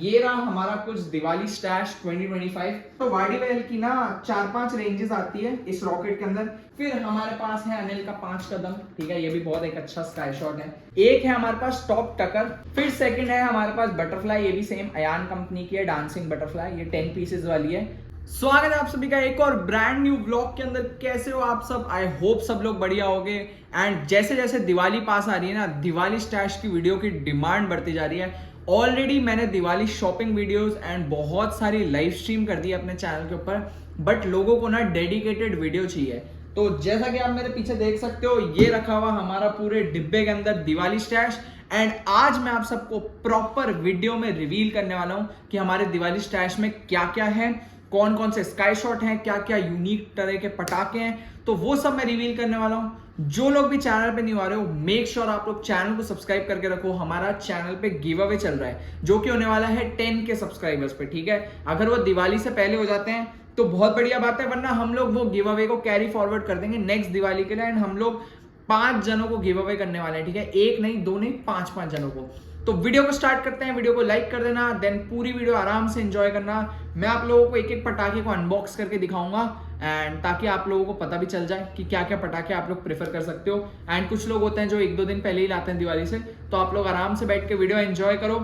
ये रहा हमारा कुछ दिवाली स्टैश 2025। तो वाडीवेल की ना 4-5 रेंजेस आती है इस रॉकेट के अंदर। फिर हमारे पास है अनिल का 5 कदम, ठीक है, ये भी बहुत एक अच्छा स्काई शॉट है। एक है हमारे पास टॉप टकर। फिर सेकंड है हमारे पास बटरफ्लाई, ये भी सेम अयान कंपनी की है, डांसिंग बटरफ्लाई, ये 10 पीसेस वाली है। स्वागत है आप सभी का एक और ब्रांड न्यू व्लॉग के अंदर। कैसे हो आप सब? आई होप सब लोग बढ़िया होगे। एंड जैसे जैसे दिवाली पास आ रही है ना, दिवाली स्टैश की वीडियो की डिमांड बढ़ती जा रही है। ऑलरेडी मैंने दिवाली शॉपिंग वीडियोस एंड बहुत सारी लाइव स्ट्रीम कर दी है अपने चैनल के ऊपर, बट लोगों को ना डेडिकेटेड वीडियो चाहिए। तो जैसा कि आप मेरे पीछे देख सकते हो, ये रखा हुआ हमारा पूरे डिब्बे के अंदर दिवाली स्टैश। एंड आज मैं आप सबको प्रॉपर वीडियो में रिवील करने वाला हूं कि हमारे दिवाली स्टैश में क्या क्या है, कौन कौन से स्काई शॉट हैं, क्या क्या यूनिक तरह के पटाखे हैं, तो वो सब मैं रिवील करने वाला हूं। जो लोग भी चैनल पे नहीं आ रहे हो, मेक श्योर आप लोग चैनल को सब्सक्राइब करके रखो। हमारा चैनल पे गिव अवे चल रहा है जो कि होने वाला है 10 के सब्सक्राइबर्स पे, ठीक है। अगर वो दिवाली से पहले हो जाते हैं तो बहुत बढ़िया बात है, वरना हम लोग वो गिव अवे को कैरी फॉरवर्ड कर देंगे नेक्स्ट दिवाली के लिए। एंड हम लोग 5 जनों को गिव अवे करने वाले हैं, ठीक है, एक नहीं, दो नहीं, 5 जनों को। तो वीडियो को स्टार्ट करते हैं। वीडियो को लाइक कर देना, देन पूरी वीडियो आराम से एंजॉय करना। मैं आप लोगों को एक एक पटाखे को अनबॉक्स करके दिखाऊंगा, एंड ताकि आप लोगों को पता भी चल जाए कि क्या क्या पटाखे आप लोग प्रेफर कर सकते हो। एंड कुछ लोग होते हैं जो 1-2 दिन पहले ही लाते हैं दिवाली से, तो आप लोग आराम से बैठ के वीडियो एंजॉय करो।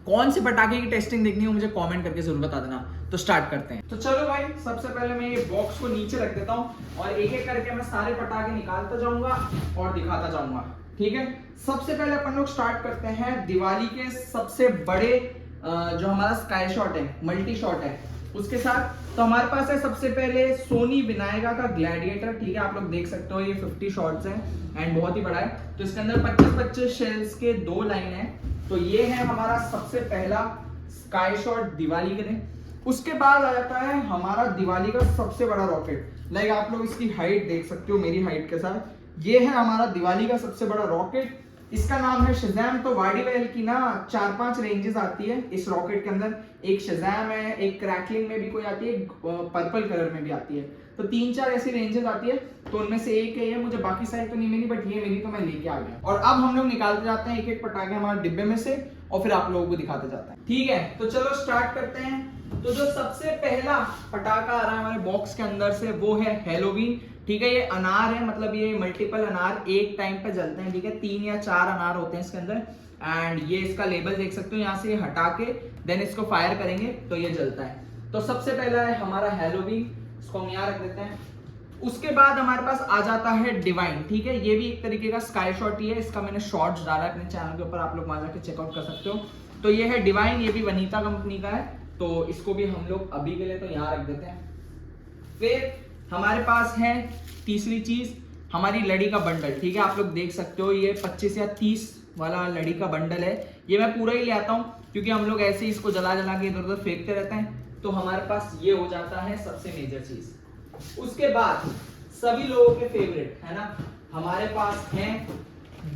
कौन से पटाखे की टेस्टिंग देखनी हो मुझे कमेंट करके जरूर बता देना। तो स्टार्ट करते हैं। तो चलो भाई, सबसे पहले मैं ये बॉक्स को नीचे रख देता हूँ और एक एक करके मैं सारे पटाखे निकालता जाऊंगा और दिखाता जाऊंगा, ठीक है। सबसे पहले अपन लोग स्टार्ट करते हैं दिवाली के सबसे बड़े जो हमारा स्काई शॉट है, मल्टी शॉट है, उसके साथ। तो हमारे पास है सबसे पहले सोनी विनायका का ग्लैडिएटर, ठीक है, आप लोग देख सकते हो ये 50 शॉट्स हैं एंड बहुत ही बड़ा है। तो इसके अंदर 25-25 शेल्स के 2 लाइन है। तो ये है हमारा सबसे पहला स्काई शॉट दिवाली के लिए। उसके बाद आ जाता है हमारा दिवाली का सबसे बड़ा रॉकेट। लाइक आप लोग इसकी हाइट देख सकते हो मेरी हाइट के साथ। ये है हमारा दिवाली का सबसे बड़ा रॉकेट, इसका नाम है शज़ैम। तो वाडीवेल की ना 4-5 रेंजेस आती है इस रॉकेट के अंदर। एक शज़ैम है, एक क्रैकलिंग में भी कोई आती है, पर्पल कलर में भी आती है। तो 3-4 ऐसी रेंजेस आती है, तो उनमें से एक है ये। मुझे बाकी साइड तो नहीं मिली, बट ये मिली तो मैं लेके आ गया। और अब हम लोग निकालते जाते हैं एक एक पटाखे हमारे डिब्बे में से और फिर आप लोगों को दिखाते जाते हैं, ठीक है। तो चलो स्टार्ट करते हैं। तो जो सबसे पहला पटाखा आ रहा है हमारे बॉक्स के अंदर से वो है हैलोवीन, ठीक है। ये अनार है, मतलब ये मल्टीपल अनार एक टाइम पे जलते हैं, ठीक है। 3 या 4 अनार होते हैं इसके अंदर। एंड ये इसका लेबल देख सकते हो, यहाँ से हटा के देन इसको फायर करेंगे तो ये जलता है। तो सबसे पहला है हमारा हैलोवीन, इसको हम यहाँ रख देते हैं। उसके बाद हमारे पास आ जाता है डिवाइन, ठीक है। ये भी एक तरीके का स्काई शॉट ही है, इसका मैंने शॉर्ट्स डाला है अपने चैनल के ऊपर, आप लोग वहां जाके चेकआउट कर सकते हो। तो ये है डिवाइन, ये भी वनीता कंपनी का है। तो इसको भी हम लोग अभी के लिए तो यहाँ रख देते हैं। फिर हमारे पास है तीसरी चीज, हमारी लड़ी का बंडल, ठीक है। आप लोग देख सकते हो ये 25 या 30 वाला लड़ी का बंडल है। ये मैं पूरा ही ले आता हूँ क्योंकि हम लोग ऐसे ही इसको जला जला के इधर उधर फेंकते रहते हैं। तो हमारे पास ये हो जाता है सबसे मेजर चीज। उसके बाद सभी लोगों के फेवरेट है ना, हमारे पास है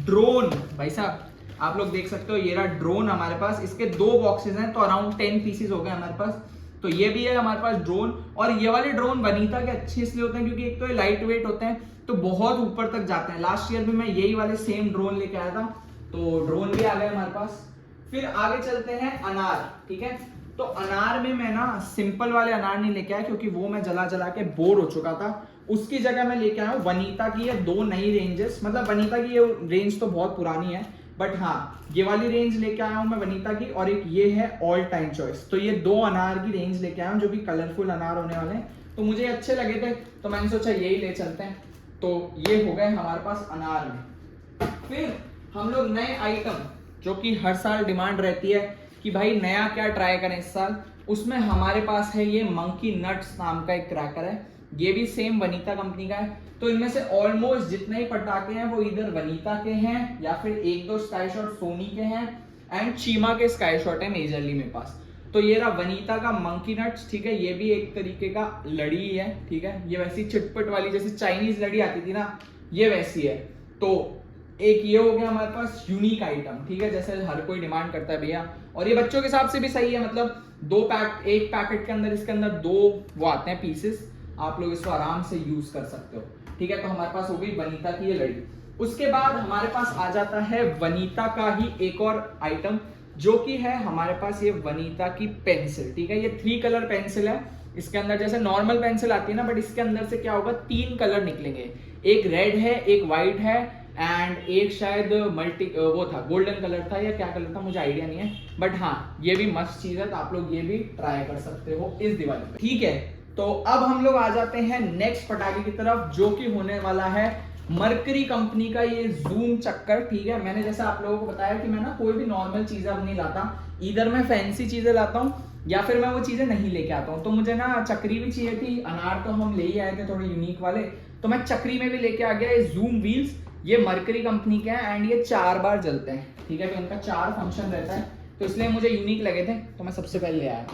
ड्रोन। भाई साहब आप लोग देख सकते हो ये रहा ड्रोन हमारे पास। इसके 2 बॉक्सेस हैं, तो अराउंड 10 पीसेस हो गए हमारे पास। तो ये भी है हमारे पास ड्रोन। और ये वाले ड्रोन वनीता के अच्छे इसलिए होते हैं क्योंकि एक तो ये लाइट वेट होते हैं, तो बहुत ऊपर तक जाते हैं। लास्ट ईयर भी मैं यही वाले सेम ड्रोन लेके आया था, तो ड्रोन भी आ गए हमारे पास। फिर आगे चलते हैं अनार, ठीक है। तो अनार में मैं ना सिंपल वाले अनार नहीं लेके आया क्योंकि वो मैं जला जला के बोर हो चुका था। उसकी जगह मैं लेके आया हूँ वनीता की ये 2 नई रेंजेस। मतलब वनीता की ये रेंज तो बहुत पुरानी है, बट हाँ ये वाली रेंज लेके आया हूँ मैं वनीता की। और एक ये है ऑल टाइम चॉइस। तो ये 2 अनार की रेंज लेके आया हूँ जो भी कलरफुल अनार होने वाले हैं। तो मुझे अच्छे लगे थे तो मैंने सोचा यही ले चलते हैं। तो ये हो गए हमारे पास अनार में। फिर हम लोग नए आइटम जो कि हर साल डिमांड रहती है कि भाई नया क्या ट्राई करें इस साल, उसमें हमारे पास है ये मंकी नट्स नाम का एक क्रैकर है। ये भी सेम वनीता कंपनी का है। तो इनमें से ऑलमोस्ट जितने ही पटाखे हैं वो इधर वनीता के हैं या फिर 1-2 स्काई शॉट सोनी के हैं एंड चीमा के स्काई शॉट है मेजरली मेरे पास। तो ये रहा वनीता का मंकी नट्स, ठीक है। ये भी एक तरीके का लड़ी है, ठीक है। ये वैसी चिटपट वाली जैसे चाइनीज लड़ी आती थी ना, ये वैसी है। तो एक ये हो गया हमारे पास यूनिक आइटम, ठीक है, जैसे हर कोई डिमांड करता है भैया। और ये बच्चों के हिसाब से भी सही है, मतलब 2 पैक, एक पैकेट के अंदर इसके अंदर 2 वो आते हैं पीसेस, आप लोग इसको आराम से यूज कर सकते हो, ठीक है। तो हमारे पास हो गई वनीता की ये लड़ी। उसके बाद हमारे पास आ जाता है वनीता का ही एक और आइटम जो कि है हमारे पास ये वनीता की पेंसिल, ठीक है। ये 3 कलर पेंसिल है। इसके अंदर जैसे नॉर्मल पेंसिल आती है ना, बट इसके अंदर से क्या होगा, 3 कलर निकलेंगे। एक रेड है, एक व्हाइट है, एंड एक शायद वो था गोल्डन कलर था या क्या कलर था, मुझे आइडिया नहीं है। बट हाँ, ये भी मस्त चीज है, तो आप लोग ये भी ट्राई कर सकते हो इस दिवाली पे, ठीक है। तो अब हम लोग आ जाते हैं नेक्स्ट पटाखे की तरफ, जो कि होने वाला है मरकरी कंपनी का ये जूम चक्कर, ठीक है। मैंने जैसे आप लोगों को बताया कि मैं ना कोई भी नॉर्मल चीज अब नहीं लाता, इधर मैं फैंसी चीजें लाता हूँ या फिर मैं वो चीजें नहीं लेके आता हूँ। तो मुझे ना चक्री भी चाहिए थी, अनार तो हम ले ही आए थे थोड़े यूनिक वाले, तो मैं चक्री में भी लेके आ गया ये जूम व्हील्स। ये मरकरी कंपनी के हैं एंड ये 4 बार जलते हैं, ठीक है। तो इनका 4 फंक्शन रहता है, तो इसलिए मुझे यूनिक लगे थे, तो मैं सबसे पहले ले आया,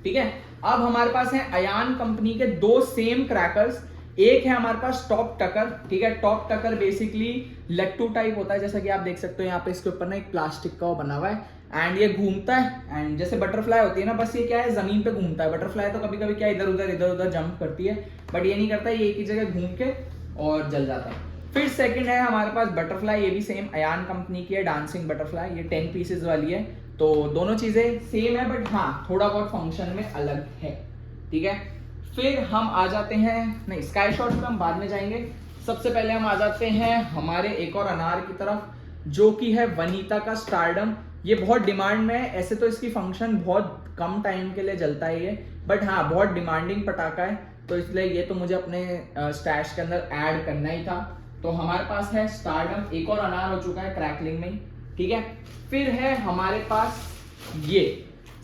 ठीक है। अब हमारे पास है अयान कंपनी के 2 सेम क्रैकर्स। एक है हमारे पास टॉप टकर, ठीक है। टॉप टकर बेसिकली लट्टू टाइप होता है, जैसा कि आप देख सकते हो यहाँ पे इसके ऊपर ना एक प्लास्टिक का वो बना हुआ है एंड ये घूमता है। एंड जैसे बटरफ्लाई होती है ना, बस ये क्या है, जमीन पे घूमता है। बटरफ्लाई तो कभी कभी क्या इधर उधर जंप करती है, बट ये नहीं करता, ये एक ही जगह घूम के और जल जाता है। फिर सेकंड है हमारे पास बटरफ्लाई, ये भी सेम अयान कंपनी की है, डांसिंग बटरफ्लाई। ये 10 पीसेज वाली है, तो दोनों चीजें सेम है, बट हाँ थोड़ा बहुत फंक्शन में अलग है, ठीक है। फिर हम आ जाते हैं, नहीं स्काई शॉट पे हम बाद में जाएंगे। सबसे पहले हम आ जाते हैं हमारे एक और अनार की तरफ, जो कि है वनीता का स्टारडम। ये बहुत डिमांड में है, ऐसे तो इसकी फंक्शन बहुत कम टाइम के लिए जलता है ये, बट हाँ बहुत डिमांडिंग पटाखा है, तो इसलिए ये तो मुझे अपने स्टैश के अंदर ऐड करना ही था। तो हमारे पास है स्टारडम, एक और अनार हो चुका है क्रैकलिंग में, ठीक है। फिर है हमारे पास ये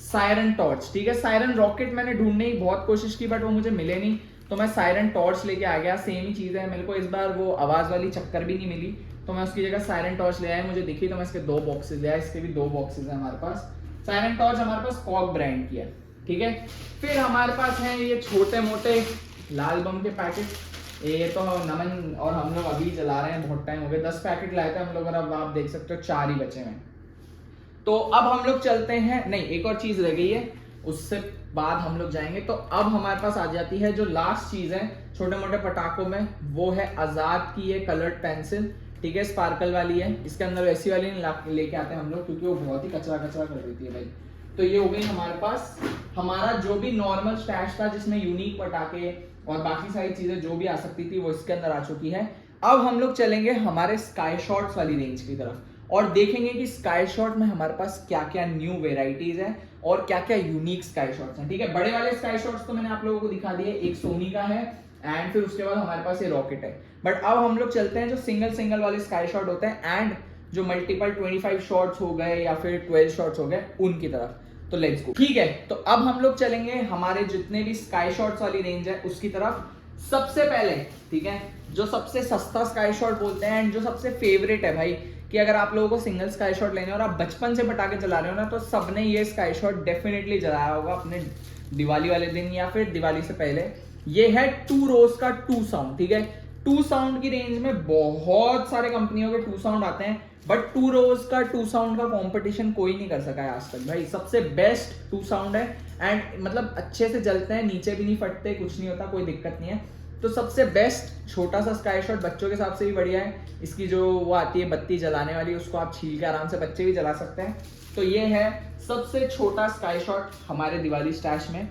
सायरन टॉर्च, ठीक है। सायरन रॉकेट मैंने ढूंढने की बहुत कोशिश की, बट वो मुझे मिले नहीं, तो मैं सायरन टॉर्च लेके आ गया। सेम ही चीज है, मेरे को इस बार वो आवाज वाली चक्कर भी नहीं मिली, तो मैं उसकी जगह सायरन टॉर्च ले आया, मुझे दिखी तो मैं इसके 2 बॉक्सेस ले आया। इसके भी 2 बॉक्सेस है हमारे पास। सायरन टॉर्च हमारे पास कॉक ब्रांड की है, ठीक है। फिर हमारे पास है ये छोटे मोटे लाल बम के पैकेट, ये तो नमन और हम लोग अभी चला रहे हैं, बहुत टाइम हो गया। 10 पैकेट लाए थे हम लोग, और अब आप देख सकते हो 4 ही बचे हैं। तो अब हम लोग चलते हैं, नहीं एक और चीज रह गई है, उससे बाद हम लोग जाएंगे। तो अब हमारे पास आ जाती है जो लास्ट चीज है छोटे मोटे पटाखों में, वो है आजाद की ये कलर्ड पेंसिल, ठीक है। स्पार्कल वाली है, इसके अंदर वैसी वाली नहीं लेके आते हम लोग, क्योंकि वो बहुत ही कचरा कचरा कर देती है भाई। तो ये हो गई हमारे पास हमारा जो भी नॉर्मल स्टैश था, जिसमें यूनिक पटाखे और बाकी सारी चीजें जो भी आ सकती थी वो इसके अंदर आ चुकी है। अब हम लोग चलेंगे हमारे स्काई शॉट्स वाली रेंज की तरफ और देखेंगे कि स्काई शॉट में हमारे पास क्या क्या न्यू वेराइटीज है और क्या क्या यूनिक स्काई शॉट्स हैं, ठीक है। बड़े वाले स्काई शॉट्स तो मैंने आप लोगों को दिखा दिए, एक सोनी का है एंड फिर उसके बाद हमारे पास ये रॉकेट है। बट अब हम लोग चलते हैं जो सिंगल वाले स्काई शॉट होते हैं एंड जो मल्टीपल 25 शॉट्स हो गए या फिर 12 शॉट्स हो गए उनकी तरफ। तो लेट्स गो, ठीक है। तो अब हम लोग चलेंगे हमारे जितने भी स्काई शॉट्स वाली रेंज है उसकी तरफ। सबसे पहले, ठीक है, जो सबसे सस्ता स्काई शॉट बोलते हैं एंड जो सबसे फेवरेट है भाई, कि अगर आप लोगों को सिंगल स्काई शॉट लेने और आप बचपन से पटाखे चला रहे हो ना, तो सबने ये स्काई शॉट डेफिनेटली जलाया होगा अपने दिवाली वाले दिन या फिर दिवाली से पहले। ये है 2 रोज का 2 साउंड, ठीक है। 2 साउंड की रेंज में बहुत सारे कंपनियों के 2 साउंड आते हैं, बट 2 रोज का 2 साउंड का कंपटीशन कोई नहीं कर सका है आज तक भाई। सबसे बेस्ट 2 साउंड है एंड मतलब अच्छे से जलते हैं, नीचे भी नहीं फटते, कुछ नहीं होता, कोई दिक्कत नहीं है। तो सबसे बेस्ट छोटा सा स्काई शॉट बच्चों के हिसाब से भी बढ़िया है। इसकी जो वो आती है बत्ती जलाने वाली, उसको आप छील के आराम से बच्चे भी जला सकते हैं। तो ये है सबसे छोटा स्काई शॉट हमारे दिवाली स्टैश में।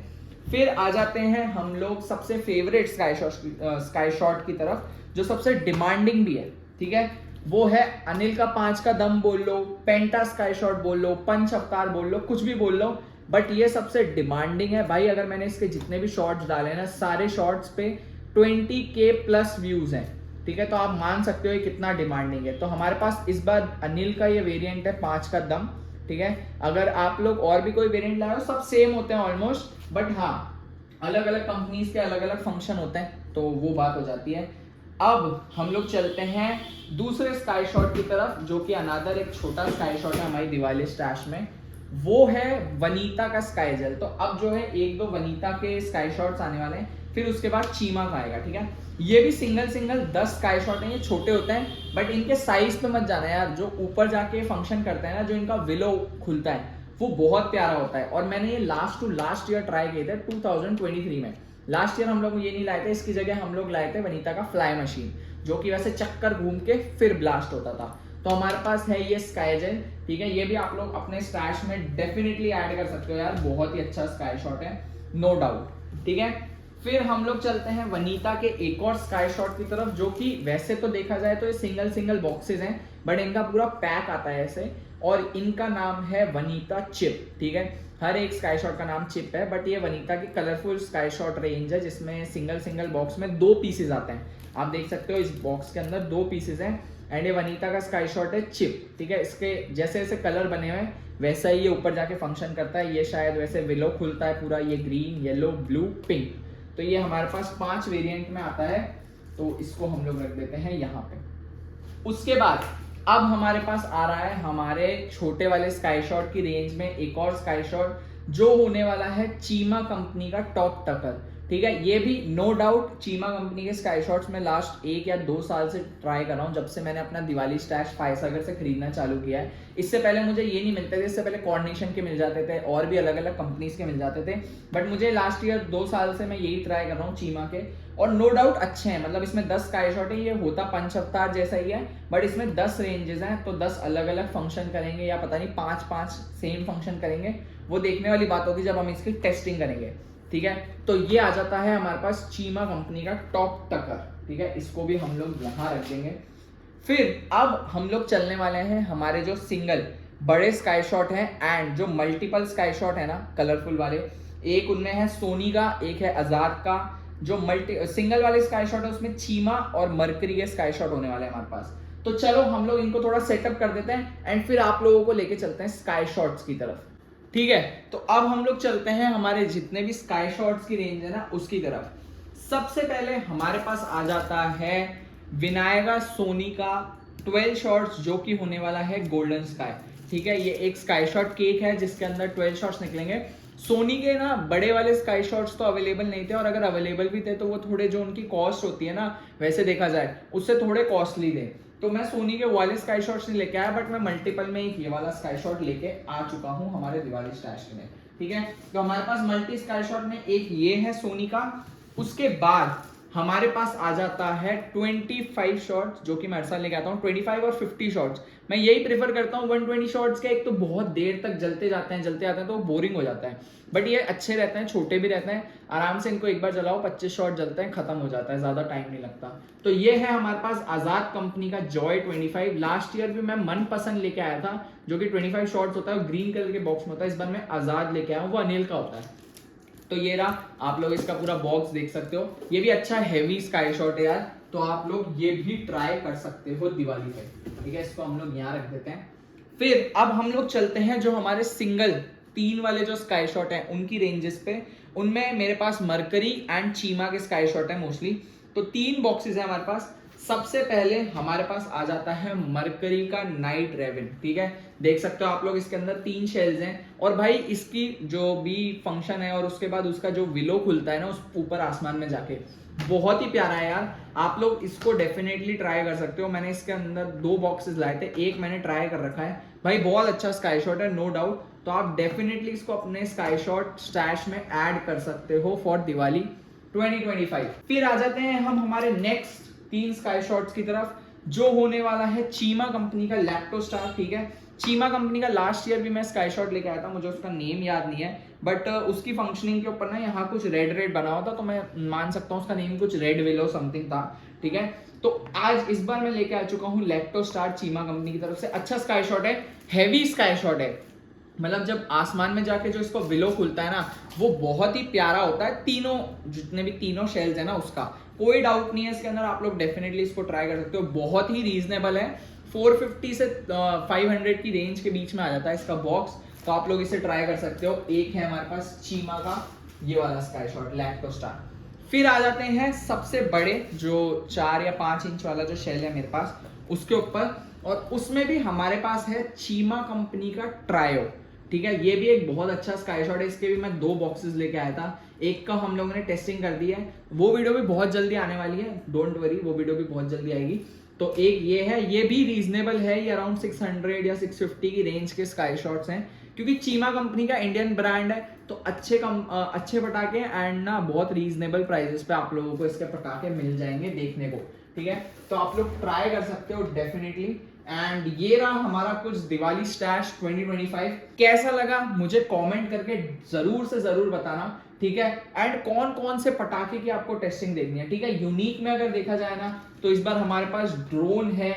फिर आ जाते हैं हम लोग सबसे फेवरेट स्काई शॉट की तरफ, जो सबसे डिमांडिंग भी है, ठीक है। वो है अनिल का 5 का दम बोल लो, पेंटा स्काई शॉट बोल लो, पंच अवतार बोल लो, कुछ भी बोल लो, बट ये सबसे डिमांडिंग है भाई। अगर मैंने इसके जितने भी शॉट्स डाले ना, सारे शॉट्स पे 20K प्लस व्यूज हैं, ठीक है। तो आप मान सकते हो ये कितना डिमांडिंग है। तो हमारे पास इस बार अनिल का ये वेरिएंट है 5 का दम, ठीक है। अगर आप लोग और भी कोई वेरिएंट लाए हो, सब सेम होते हैं ऑलमोस्ट, बट हाँ अलग अलग कंपनीज के अलग अलग फंक्शन होते हैं, तो वो बात हो जाती है। अब हम लोग चलते हैं दूसरे स्काई शॉट की तरफ, जो कि अनादर एक छोटा स्काई शॉट है हमारी दिवाली स्टैश में, वो है वनीता का स्काई जेल। तो अब जो है 1-2 वनीता के स्काई शॉट्स आने वाले हैं, फिर उसके बाद चीमा का आएगा, ठीक है। ये भी सिंगल 10 स्काई शॉट हैं, ये छोटे होते हैं, बट इनके साइज पे मत जाना यार। जो ऊपर जाके फंक्शन करते हैं ना, जो इनका विलो खुलता है, वो बहुत प्यारा होता है। और मैंने ये लास्ट ईयर ट्राई किए थे 2023 में। लास्ट ईयर हम लोग ये नहीं लाए थे, इसकी जगह हम लोग लाए थे वनीता का फ्लाई मशीन, जो कि वैसे चक्कर घूम के फिर ब्लास्ट होता था। तो हमारे पास है ये स्काई जेल, ठीक है, ये भी आप लोग अपने स्टैश में डेफिनेटली ऐड कर सकते हो यार, बहुत ही अच्छा स्काई शॉट है, नो डाउट, ठीक है। फिर हम लोग चलते हैं वनीता के एक और स्काई शॉट की तरफ, जो कि वैसे तो देखा जाए तो ये सिंगल सिंगल बॉक्सेस हैं, बट इनका पूरा पैक आता है ऐसे, और इनका नाम है वनीता चिप, ठीक है। हर एक स्काई शॉट का नाम चिप है, बट ये वनीता की कलरफुल स्काई शॉट रेंज है, जिसमें सिंगल सिंगल बॉक्स में 2 पीसेज आते हैं। आप देख सकते हो इस बॉक्स के अंदर 2 पीसेज हैं, एंड ये वनीता का स्काई शॉट है चिप, ठीक है। इसके जैसे जैसे कलर बने हुए हैं वैसा ही ये ऊपर जाके फंक्शन करता है। ये शायद वैसे विलो खुलता है पूरा, ये ग्रीन, येलो, ब्लू, पिंक। तो ये हमारे पास 5 वेरिएंट में आता है, तो इसको हम लोग रख देते हैं यहाँ पे। उसके बाद अब हमारे पास आ रहा है हमारे छोटे वाले स्काई शॉट की रेंज में एक और स्काई शॉट, जो होने वाला है चीमा कंपनी का टॉप टकर, ठीक है। ये भी नो डाउट चीमा कंपनी के स्काई शॉट्स में लास्ट 1 या 2 साल से ट्राई कर रहा हूँ, जब से मैंने अपना दिवाली स्टैश फायसागर से खरीदना चालू किया है। इससे पहले मुझे ये नहीं मिलते थे, इससे पहले कॉर्डिनेशन के मिल जाते थे और भी अलग अलग कंपनीज के मिल जाते थे, बट मुझे लास्ट ईयर 2 साल से मैं यही ट्राई कर रहा हूँ चीमा के, और नो डाउट अच्छे हैं। मतलब इसमें 10 स्काई शॉट है, ये होता पंच अवतार जैसा ही है, बट इसमें 10 रेंजेस हैं, तो 10 अलग अलग फंक्शन करेंगे, या पता नहीं 5-5 सेम फंक्शन करेंगे, वो देखने वाली बात होगी जब हम इसकी टेस्टिंग करेंगे, ठीक है। तो ये आ जाता है हमारे पास चीमा कंपनी का टॉप टकर, ठीक है, इसको भी हम लोग यहाँ रख देंगे। फिर अब हम लोग चलने वाले हैं हमारे जो सिंगल बड़े स्काई शॉट हैं, एंड जो मल्टीपल स्काई शॉट है ना कलरफुल वाले, एक उनमें है सोनी का, एक है आजाद का। जो सिंगल वाले स्काई शॉट है उसमें चीमा और मरकरी के स्काई शॉट होने वाले हैं हमारे पास। तो चलो हम लोग इनको थोड़ा सेटअप कर देते हैं, एंड फिर आप लोगों को लेके चलते हैं स्काई शॉट्स की तरफ, ठीक है। तो अब हम लोग चलते हैं हमारे जितने भी स्काई शॉट्स की रेंज है ना उसकी तरफ। सबसे पहले हमारे पास आ जाता है विनायका सोनी का 12 शॉट्स, जो कि होने वाला है गोल्डन स्काई, ठीक है। ये एक स्काई शॉट केक है जिसके अंदर 12 शॉट्स निकलेंगे। सोनी के ना बड़े वाले स्काई शॉट्स तो अवेलेबल नहीं थे, और अगर अवेलेबल भी थे तो वो थोड़े जो उनकी कॉस्ट होती है ना, वैसे देखा जाए उससे थोड़े कॉस्टली थे, तो मैं सोनी के वाले स्काई शॉट्स नहीं लेके आया, बट मैं मल्टीपल में एक ये वाला स्काई शॉट लेके आ चुका हूँ हमारे दिवाली स्टैश में, ठीक है। तो हमारे पास मल्टी स्काई शॉट में एक ये है सोनी का। उसके बाद हमारे पास आ जाता है 25 शॉट्स, जो कि मैं हर साल लेके आता हूँ, 25 और 50 शॉट्स। मैं यही प्रेफर करता हूँ 120 शॉट्स के, एक तो बहुत देर तक जलते जाते हैं तो वो बोरिंग हो जाता है, बट ये अच्छे रहते हैं, छोटे भी रहते हैं, आराम से इनको एक बार जलाओ 25 शॉट जलते हैं, खत्म हो जाता है, ज्यादा टाइम नहीं लगता। तो ये है हमारे पास आजाद कंपनी का जॉय 25। लास्ट ईयर भी मैं मन पसंद लेके आया था, जो कि 25 शॉट्स होता है, ग्रीन कलर के बॉक्स में होता है। इस बार मैं आजाद लेके आया हूँ, वो अनिल का होता है। तो ये रहा, आप लोग इसका पूरा बॉक्स देख सकते हो, ये भी अच्छा हैवी स्काई शॉट है यार, तो आप लोग ये भी ट्राई कर सकते हो दिवाली पे, ठीक है। इसको हम लोग यहाँ रख देते हैं। फिर अब हम लोग चलते हैं जो हमारे सिंगल 3 वाले जो स्काई शॉट हैं उनकी रेंजेस पे। उनमें मेरे पास मरकरी एंड चीमा के स्काई शॉट है मोस्टली, तो 3 बॉक्सेस है हमारे पास। सबसे पहले हमारे पास आ जाता है मरकरी का नाइट रेवन, ठीक है, देख सकते हो आप लोग इसके अंदर 3 शेल्स हैं, और भाई इसकी जो भी फंक्शन है और उसके बाद उसका जो विलो खुलता है ना उस ऊपर आसमान में जाके, बहुत ही प्यारा है यार। आप लोग इसको डेफिनेटली ट्राई कर सकते हो। मैंने इसके अंदर 2 बॉक्सेस लाए थे, एक मैंने ट्राई कर रखा है, भाई बहुत अच्छा स्काई शॉट है, नो डाउट। तो आप डेफिनेटली इसको अपने स्काई शॉट स्टैश में ऐड कर सकते हो फॉर दिवाली 2025। फिर आ जाते हैं हम हमारे नेक्स्ट 3 स्काई शॉट्स की तरफ, जो होने वाला है चीमा कंपनी का लैक्टो स्टार, ठीक है। चीमा कंपनी का लास्ट ईयर भी मैं स्काई शॉट लेके आया था, मुझे उसका नेम याद नहीं है, बट उसकी फंक्शनिंग के ऊपर ना यहाँ कुछ रेड रेड बना हुआ था, तो मैं मान सकता हूँ उसका नेम कुछ रेड विलो समथिंग था, ठीक है। तो आज इस बार मैं लेके आ चुका हूँ लैक्टो स्टार चीमा कंपनी की तरफ से। अच्छा स्काई शॉट है, हैवी स्काई शॉट है, मतलब जब आसमान में जाके जो इसको विलो खुलता है ना वो बहुत ही प्यारा होता है। तीनों जितने भी 3 शेल्स है ना उसका कोई डाउट नहीं है इसके अंदर, आप लोग डेफिनेटली इसको ट्राई कर सकते हो, बहुत ही रीजनेबल है। 450 से 500 की रेंज के बीच में आ जाता है इसका बॉक्स, तो आप लोग इसे ट्राई कर सकते हो। एक है हमारे पास चीमा का ये वाला स्काई शॉट लैक्टो स्टार। फिर आ जाते हैं सबसे बड़े जो 4 या 5 इंच वाला जो शेल है मेरे पास उसके ऊपर, और उसमें भी हमारे पास है चीमा कंपनी का ट्रायो, ठीक है। ये भी एक बहुत अच्छा स्काई शॉट है, इसके भी मैं 2 बॉक्सेस लेके आया था, एक का हम लोगों ने टेस्टिंग कर दी है, वो वीडियो भी बहुत जल्दी आने वाली है, डोंट वरी, वो वीडियो भी बहुत जल्दी आएगी। तो एक ये है, ये भी रीजनेबल है, ये अराउंड 600 या 650 की रेंज के स्काई शॉट्स हैं, क्योंकि चीमा कंपनी का इंडियन ब्रांड है, तो अच्छे पटाखे एंड ना बहुत रीजनेबल प्राइसेस पे आप लोगों को इसके पटाखे मिल जाएंगे देखने को, ठीक है। तो आप लोग ट्राई कर सकते हो डेफिनेटली, एंड ये रहा हमारा कुछ दिवाली स्टैश 2025। कैसा लगा मुझे कमेंट करके जरूर से जरूर बताना, ठीक है। एंड कौन कौन से पटाखे की आपको टेस्टिंग देखनी है, ठीक है। यूनिक में अगर देखा जाए ना तो इस बार हमारे पास ड्रोन है,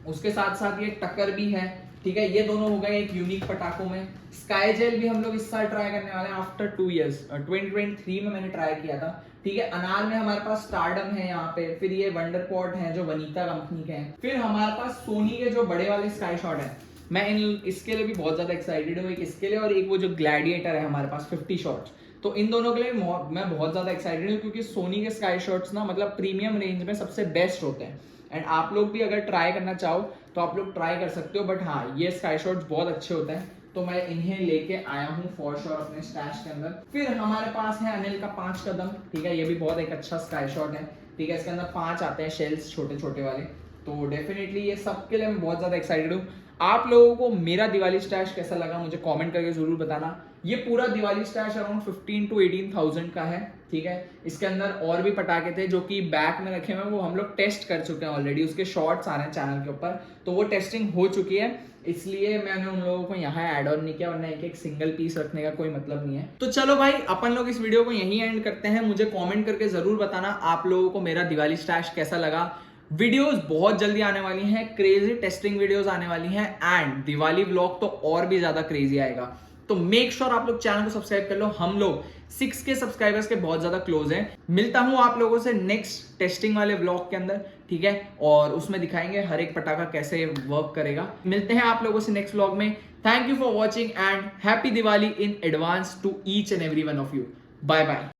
उसके साथ साथ ये टक्कर भी है, ठीक है। ये दोनों हो गए एक यूनिक पटाखों में। स्काई जेल भी हम लोग इस साल ट्राई करने वाले हैं आफ्टर 2 इयर्स। 2023 में मैंने ट्राई किया था, ठीक है। अनार में हमारे पास स्टारडम है यहाँ पे, फिर ये वंडर पॉट है जो वनीता कंपनी के हैं, फिर हमारे पास सोनी के जो बड़े वाले स्काई शॉट है। मैं इसके लिए भी बहुत ज्यादा एक्साइटेड हूँ, एक इसके लिए और एक वो जो ग्लैडिएटर है हमारे पास 50 शॉट्स। तो इन दोनों के लिए मैं बहुत ज्यादा एक्साइटेड हूँ क्योंकि सोनी के स्काई शॉट्स ना मतलब प्रीमियम रेंज में सबसे बेस्ट होते हैं। एंड आप लोग भी अगर ट्राई करना चाहो तो आप लोग ट्राई कर सकते हो, बट हाँ ये स्काई शॉट्स बहुत अच्छे होते हैं, तो मैं इन्हें लेके आया हूँ फॉर श्योर अपने स्टैश के अंदर। फिर हमारे पास है अनिल का 5 कदम, ठीक है। ये भी बहुत एक अच्छा स्काई शॉट है, ठीक है। इसके अंदर 5 आते हैं शेल्स छोटे छोटे वाले, तो डेफिनेटली ये सब के लिए मैं बहुत ज्यादा एक्साइटेड हूँ। आप लोगों को मेरा दिवाली स्टैश कैसा लगा मुझे कमेंट करके जरूर बताना। ये पूरा दिवाली स्टैश अराउंड 15 to 18,000 का है, ठीक है। इसके अंदर और भी पटाखे थे जो कि बैक में रखे हुए हैं, वो हम लोग टेस्ट कर चुके हैं ऑलरेडी, उसके शॉर्ट्स आ रहे हैं चैनल के ऊपर, तो वो टेस्टिंग हो चुकी है, इसलिए मैंने उन लोगों को यहाँ ऐड ऑन नहीं किया, वरना एक एक सिंगल पीस रखने का कोई मतलब नहीं है। तो चलो भाई अपन लोग इस वीडियो को यहीं एंड करते हैं। मुझे कमेंट करके जरूर बताना आप लोगों को मेरा दिवाली स्टैश कैसा लगा। वीडियोस बहुत जल्दी आने वाली हैं, क्रेजी टेस्टिंग वीडियोस आने वाली हैं, एंड दिवाली व्लॉग तो और भी ज्यादा क्रेजी आएगा। तो मेक श्योर आप लोग चैनल को सब्सक्राइब कर लो। हम लोग 6K सब्सक्राइबर्स के बहुत ज्यादा क्लोज हैं। मिलता हूं आप लोगों से नेक्स्ट टेस्टिंग वाले व्लॉग के अंदर, ठीक है, और उसमें दिखाएंगे हर एक पटाखा कैसे वर्क करेगा। मिलते हैं आप लोगों से नेक्स्ट व्लॉग में। Thank you for watching and happy Diwali in advance to each and every one of you. Bye bye.